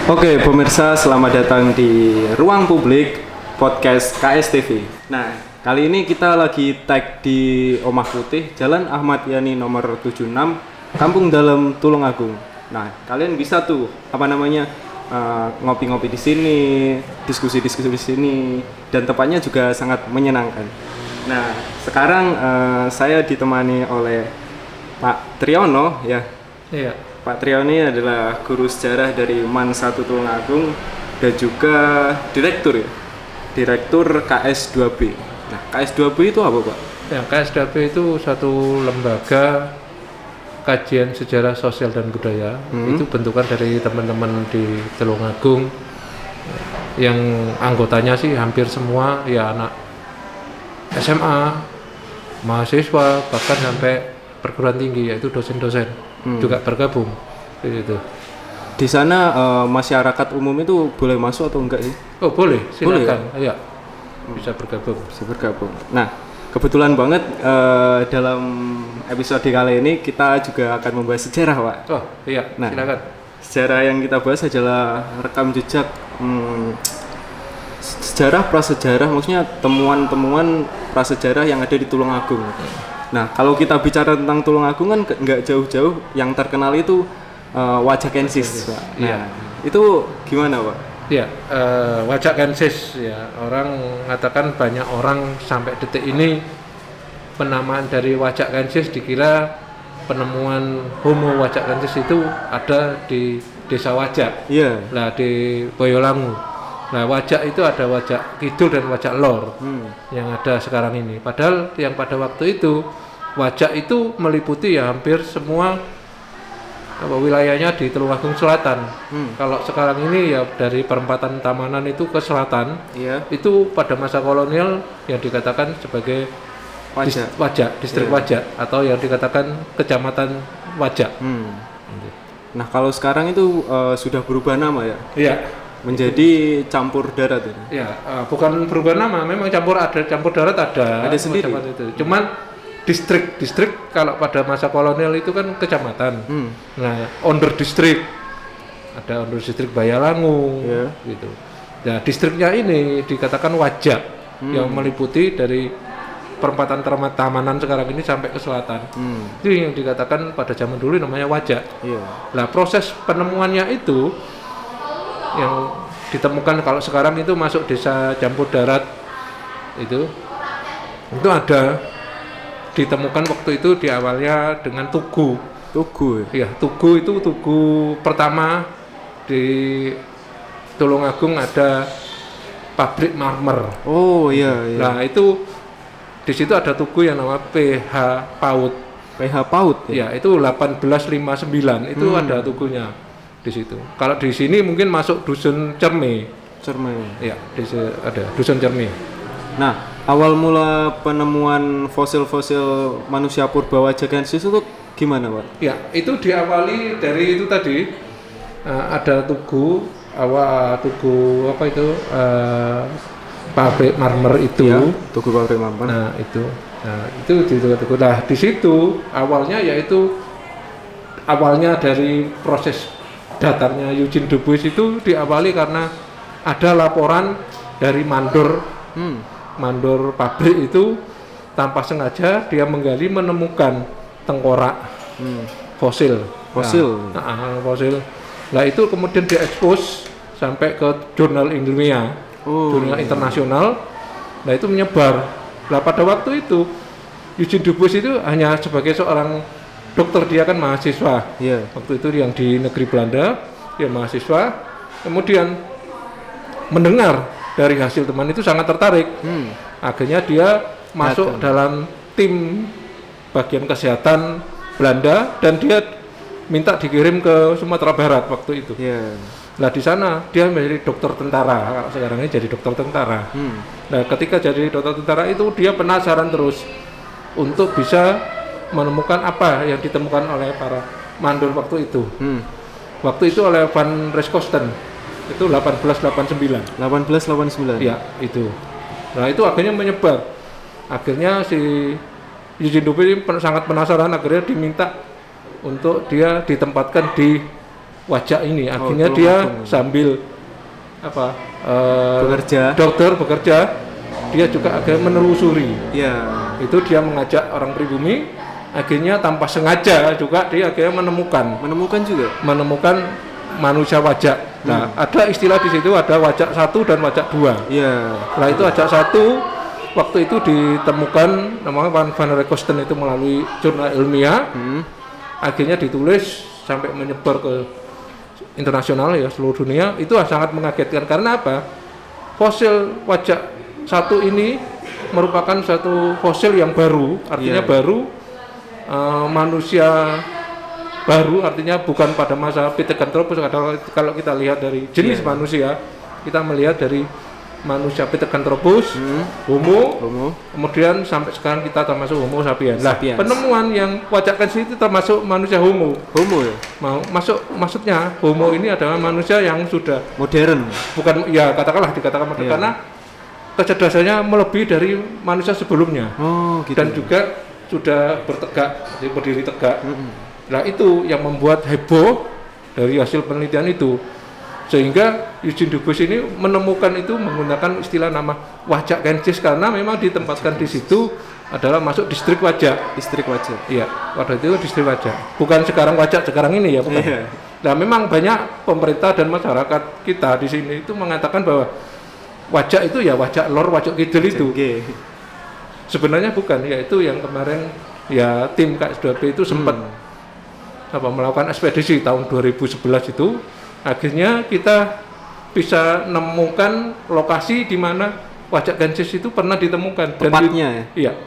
Oke, pemirsa, selamat datang di Ruang Publik Podcast KSTV. Nah, kali ini kita lagi tag di Omah Putih, Jalan Ahmad Yani nomor 76, Kampung Dalam, Tulungagung. Nah, kalian bisa tuh ngopi-ngopi di sini, diskusi-diskusi di sini, dan tempatnya juga sangat menyenangkan. Nah, sekarang saya ditemani oleh Pak Triyono, ya. Iya. Pak Triyono ini adalah guru sejarah dari MAN 1 Tulungagung dan juga direktur KS2B. Nah, KS2B itu apa, Pak? Ya, KS2B itu satu lembaga kajian sejarah sosial dan budaya. Itu bentukan dari teman-teman di Tulungagung yang anggotanya sih hampir semua ya anak SMA, mahasiswa, bahkan sampai perguruan tinggi, yaitu dosen-dosen juga bergabung gitu. Di sana masyarakat umum itu boleh masuk atau enggak sih? Oh, boleh, silakan. Boleh, ya? Ya, bisa bergabung. Nah, kebetulan banget dalam episode kali ini kita juga akan membahas sejarah, Pak. Oh iya, nah, silakan. Sejarah yang kita bahas adalah rekam jejak sejarah prasejarah, maksudnya temuan-temuan prasejarah yang ada di Tulungagung. Nah, kalau kita bicara tentang Tulungagung kan nggak jauh-jauh, yang terkenal itu Wajakensis, Pak. Nah, iya. Itu gimana, Pak? Ya, Wajakensis ya, orang mengatakan banyak orang sampai detik ini penamaan dari Wajakensis dikira penemuan Homo Wajakensis itu ada di Desa Wajak. Iya. Nah, di Boyolangu. Nah, Wajak itu ada Wajak Kidul dan Wajak Lor yang ada sekarang ini. Padahal yang pada waktu itu Wajak itu meliputi ya hampir semua wilayahnya di Tulungagung Selatan. Kalau sekarang ini ya dari perempatan Tamanan itu ke selatan, itu pada masa kolonial yang dikatakan sebagai Wajak, distrik Wajak, atau yang dikatakan kecamatan Wajak. Nah, kalau sekarang itu sudah berubah nama ya? Iya. Menjadi campur darat ini? Ya, bukan berubah nama, memang campur darat ada sendiri. Itu. Cuman distrik kalau pada masa kolonial itu kan kecamatan. Nah, under distrik ada under distrik Bayalangu, gitu. Nah, distriknya ini dikatakan Wajak yang meliputi dari perempatan Tamanan sekarang ini sampai ke selatan. Itu yang dikatakan pada zaman dulu namanya Wajak. Nah, proses penemuannya itu yang ditemukan kalau sekarang itu masuk desa campur darat itu ada ditemukan waktu itu di awalnya dengan tugu. Ya, tugu itu tugu pertama di Tulungagung, ada pabrik marmer. Oh iya. Nah, itu di situ ada tugu yang nama PH Paut. Ya? Ya, itu 1859 itu ada tugunya di situ. Kalau di sini mungkin masuk dusun Cerme. Ya, ada dusun Cerme. Nah, awal mula penemuan fosil-fosil manusia purba Wajakensis itu gimana, Pak? Ya, itu diawali dari itu tadi, ada tugu pabrik marmer itu. Ya, tugu pabrik marmer. Nah, itu di tugu. Nah, di situ awalnya dari proses datarnya Eugene Dubois itu diawali karena ada laporan dari mandor pabrik itu tanpa sengaja dia menemukan tengkorak fosil. Fosil. Nah, itu kemudian diekspos sampai ke jurnal ilmiah, jurnal internasional. Nah, itu menyebar. Nah, pada waktu itu Eugene Dubois itu hanya sebagai seorang dokter, dia kan mahasiswa. Waktu itu yang di negeri Belanda, dia mahasiswa. Kemudian mendengar dari hasil teman itu sangat tertarik. Akhirnya dia masuk dalam tim bagian kesehatan Belanda dan dia minta dikirim ke Sumatera Barat waktu itu. Nah, di sana dia menjadi dokter tentara. Sekarang ini jadi dokter tentara. Nah, ketika jadi dokter tentara itu dia penasaran terus untuk bisa menemukan apa yang ditemukan oleh para mandor waktu itu. Waktu itu oleh Van Riskosten itu 1889. Ya, itu. Nah, itu akhirnya menyebar. Akhirnya si Eugene Dubois sangat penasaran, akhirnya diminta untuk dia ditempatkan di wajak ini. Akhirnya dia sambil dokter bekerja, dia juga agak menelusuri. Itu dia mengajak orang pribumi, akhirnya tanpa sengaja juga dia akhirnya menemukan manusia wajak. Nah, ada istilah di situ, ada wajak 1 dan wajak 2. Nah, itu wajak 1 waktu itu ditemukan namanya Van Rekosten itu melalui jurnal ilmiah. Akhirnya ditulis sampai menyebar ke internasional ya, seluruh dunia. Itu sangat mengagetkan karena apa? Fosil wajak 1 ini merupakan satu fosil yang baru, artinya baru, manusia baru, artinya bukan pada masa Pithecanthropus. Kalau kita lihat dari jenis manusia, kita melihat dari manusia Pithecanthropus, Homo, kemudian sampai sekarang kita termasuk Homo sapiens. Lah, penemuan yang wajak kensis itu termasuk manusia Homo ya? Maksudnya Homo ini adalah manusia yang sudah modern, bukan ya dikatakan modern karena kecerdasannya melebihi dari manusia sebelumnya. Dan juga sudah berdiri tegak. Nah, itu yang membuat heboh dari hasil penelitian itu, sehingga Eugene Dubus ini menemukan itu menggunakan istilah nama wajak kensis karena memang ditempatkan di situ adalah masuk distrik wajak. Iya, waktu itu distrik wajak, bukan sekarang wajak sekarang ini ya, bukan. Nah, memang banyak pemerintah dan masyarakat kita di sini itu mengatakan bahwa wajak itu ya wajak lor, wajak kidul itu. Sebenarnya bukan, yaitu yang kemarin ya tim KS2P itu sempat melakukan ekspedisi tahun 2011 itu. Akhirnya kita bisa menemukan lokasi di mana wajak kensis itu pernah ditemukan. Tempatnya Iya.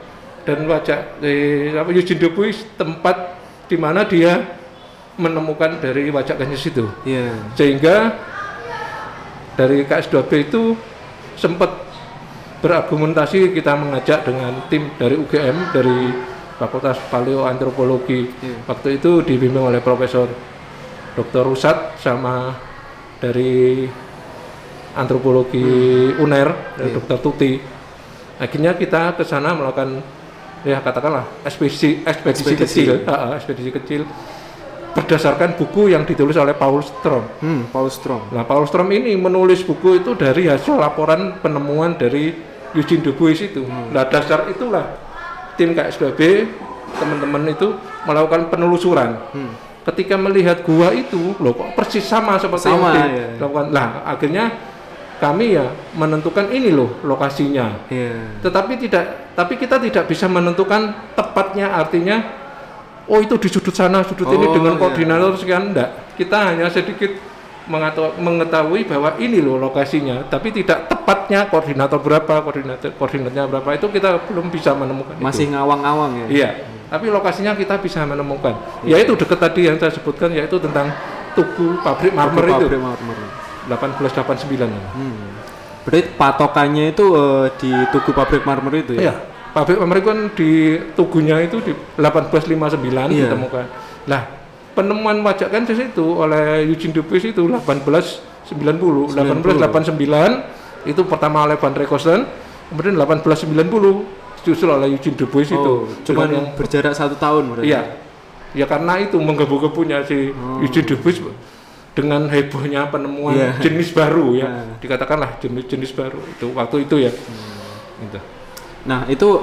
Dan wajak Eugene Dubus tempat di mana dia menemukan dari wajak kensis itu. Sehingga dari KS2P itu sempat berargumentasi, kita mengajak dengan tim dari UGM, dari Fakultas Paleoantropologi. Waktu itu dibimbing oleh Profesor Dr. Rusat sama dari antropologi UNER, dari Dr. Tuti. Akhirnya kita ke sana melakukan ya katakanlah ekspedisi kecil berdasarkan buku yang ditulis oleh Paul Strom. Nah, Paul Strom ini menulis buku itu dari hasil laporan penemuan dari Eugene Dubus itu. Nah, dasar itulah tim KS2B, teman-teman itu melakukan penelusuran. Ketika melihat gua itu, loh kok persis sama seperti yang dilakukan. Nah, akhirnya kami ya menentukan ini loh lokasinya. Tetapi kita tidak bisa menentukan tepatnya, artinya oh itu di sudut sana, sudut ini dengan koordinator sekian, enggak. Kita hanya sedikit mengetahui bahwa ini loh lokasinya, tapi tidak tepatnya koordinator berapa, koordinatnya berapa, itu kita belum bisa menemukan. Masih ngawang-ngawang ya? Iya, tapi lokasinya kita bisa menemukan. Yaitu dekat tadi yang saya sebutkan, yaitu tentang tugu pabrik marmer itu. 1889. Berarti patokannya itu di tugu pabrik marmer itu ya? Iya, pabrik marmer kan di tugunya itu di 1859 ditemukan. Lah, penemuan wajak kensis itu oleh Eugene Dubus itu 1889 itu pertama oleh Van Rekosten, kemudian 1890 disusul oleh Eugene Dubus itu. Cuma yang berjarak 1 tahun berarti. Iya. Ya karena itu menggebu-gebunya si Eugene Dubus dengan hebohnya penemuan jenis baru ya. Dikatakanlah jenis baru itu waktu itu ya. Gitu. Nah, itu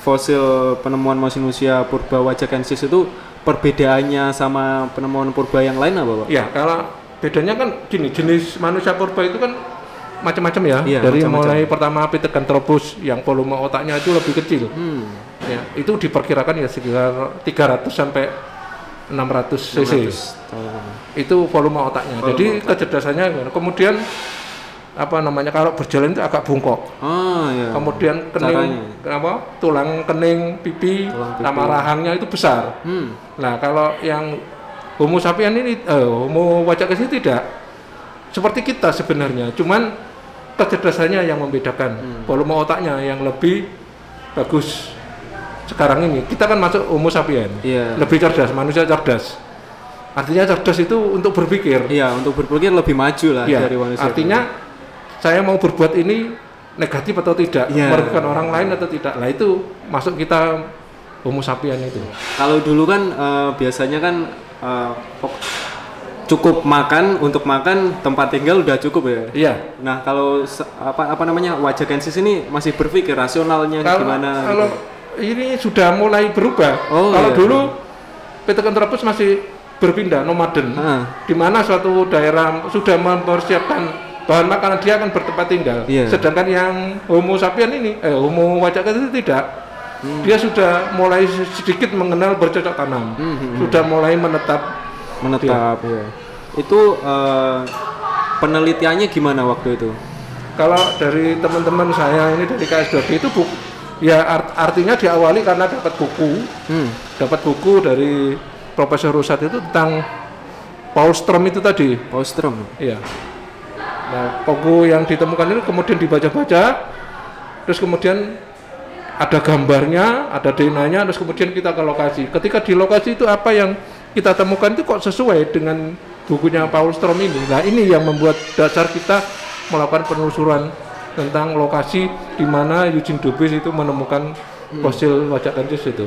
fosil penemuan manusia purba wajak kensis itu perbedaannya sama penemuan purba yang lain apa, Pak? Ya, kalau bedanya kan gini, jenis manusia purba itu kan macam-macam ya. Dari mulai pertama Pithecanthropus yang volume otaknya itu lebih kecil. Ya, itu diperkirakan ya sekitar 300 sampai 600 cc. Itu volume otaknya. Jadi kecerdasannya kemudian kalau berjalan itu agak bungkok. Kemudian tulang kening pipi sama rahangnya itu besar. Nah, kalau yang Homo sapiens ini Homo wajak kensis tidak seperti kita sebenarnya, cuman kecerdasannya yang membedakan. Volume otaknya yang lebih bagus. Sekarang ini kita kan masuk Homo sapiens, lebih cerdas, manusia cerdas. Artinya cerdas itu untuk berpikir. Iya, untuk berpikir lebih maju lah dari manusia. Artinya saya mau berbuat ini negatif atau tidak, merugikan orang lain atau tidak. Nah, itu masuk kita Homo sapiens itu. Kalau dulu kan biasanya kan cukup makan, untuk makan, tempat tinggal udah cukup ya. Iya. Nah, kalau apa namanya Wajakensis ini masih berpikir rasionalnya gimana? Kalau ini sudah mulai berubah. Kalau dulu PT Kentrobus masih berpindah nomaden, di mana suatu daerah sudah mempersiapkan bahan makanan dia akan bertempat tinggal. Sedangkan yang Homo sapien ini, Homo Wajakensis tidak. Dia sudah mulai sedikit mengenal bercocok tanam, sudah mulai menetap. Ya. Itu penelitiannya gimana waktu itu? Kalau dari teman-teman saya ini dari KS2B itu ya artinya diawali karena dapat buku dari Profesor Rusat itu tentang Paul Strom itu tadi. Paul Strom. Iya. Nah, buku yang ditemukan itu kemudian dibaca-baca, terus kemudian ada gambarnya, ada DNA-nya, terus kemudian kita ke lokasi. Ketika di lokasi itu apa yang kita temukan itu kok sesuai dengan bukunya Paul Strom ini. Nah, ini yang membuat dasar kita melakukan penelusuran tentang lokasi di mana Eugene Dubus itu menemukan fosil Wajakensis itu.